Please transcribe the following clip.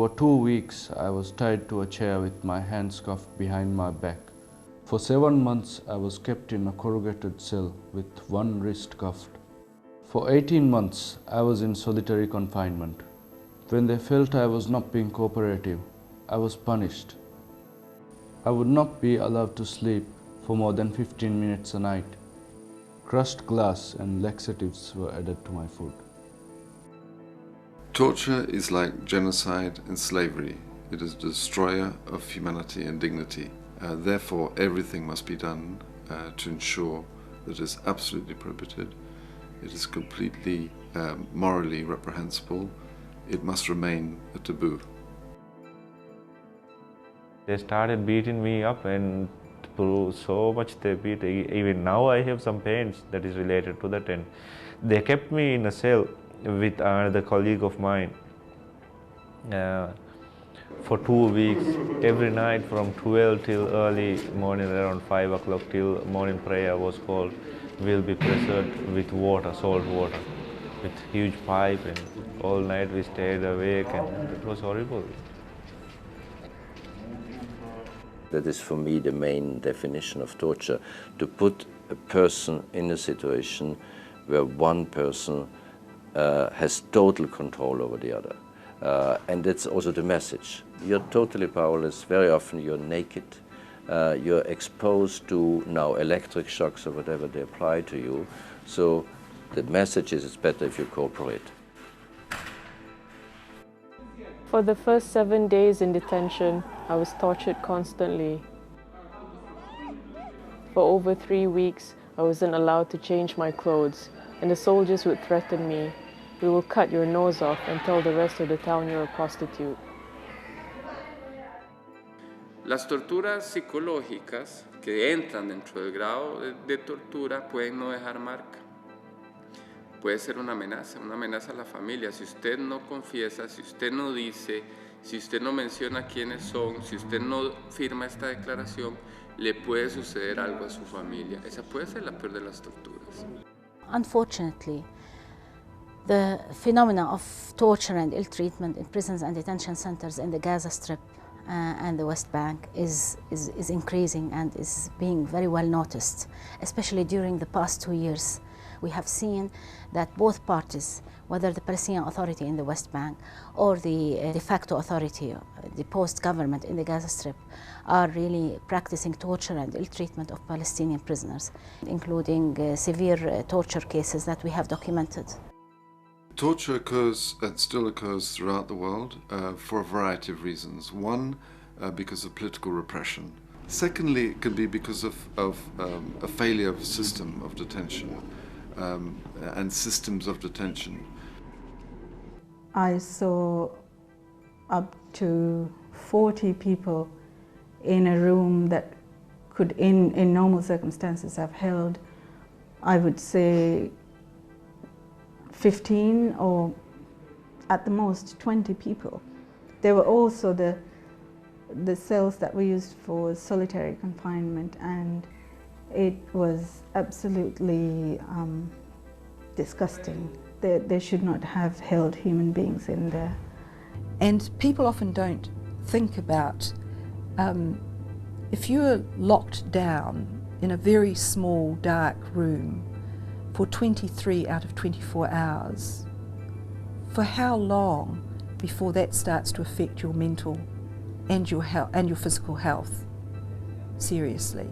over 2 weeks, I was tied to a chair with my hands cuffed behind my back. For 7 months, I was kept in a corrugated cell with one wrist cuffed. For 18 months, I was in solitary confinement. When they felt I was not being cooperative, I was punished. I would not be allowed to sleep for more than 15 minutes a night. Crushed glass and laxatives were added to my food. Torture is like genocide and slavery. It is the destroyer of humanity and dignity. Therefore, everything must be done to ensure that it is absolutely prohibited. It is completely morally reprehensible. It must remain a taboo. They started beating me up, and so much they beat. Even now I have some pains that is related to that, and they kept me in a cell with another colleague of mine for 2 weeks, every night from 12 till early morning, around 5 o'clock till morning prayer was called. We'll be pressured with water, salt water, with huge pipe, and all night we stayed awake, and it was horrible. That is for me the main definition of torture, to put a person in a situation where one person has total control over the other. And that's also the message. You're totally powerless, very often you're naked, you're exposed to now electric shocks or whatever they apply to you. So the message is it's better if you cooperate. For the first 7 days in detention, I was tortured constantly. For over 3 weeks, I wasn't allowed to change my clothes, and the soldiers would threaten me. "We will cut your nose off and tell the rest of the town you're a prostitute." Las torturas psicológicas que entran dentro del grado de tortura pueden no dejar marca. Puede ser una amenaza a la familia. Si usted no confiesa, si usted no dice, si usted no menciona quiénes son, si usted no firma esta declaración, le puede suceder algo a su familia. Esa puede ser la peor de las torturas. Unfortunately, the phenomena of torture and ill treatment in prisons and detention centers in the Gaza Strip and the West Bank is increasing and is being very well noticed, especially during the past 2 years. We have seen that both parties, whether the Palestinian Authority in the West Bank or the de facto authority, the post-government in the Gaza Strip, are really practicing torture and ill treatment of Palestinian prisoners, including severe torture cases that we have documented. Torture occurs and still occurs throughout the world for a variety of reasons. One, because of political repression. Secondly, it can be because of a failure of a system of detention and systems of detention. I saw up to 40 people in a room that could, in normal circumstances, have held, I would say, 15 or at the most 20 people. There were also the cells that were used for solitary confinement, and it was absolutely disgusting. They should not have held human beings in there. And people often don't think about if you're locked down in a very small, dark room for 23 out of 24 hours, for how long before that starts to affect your mental and your physical health seriously?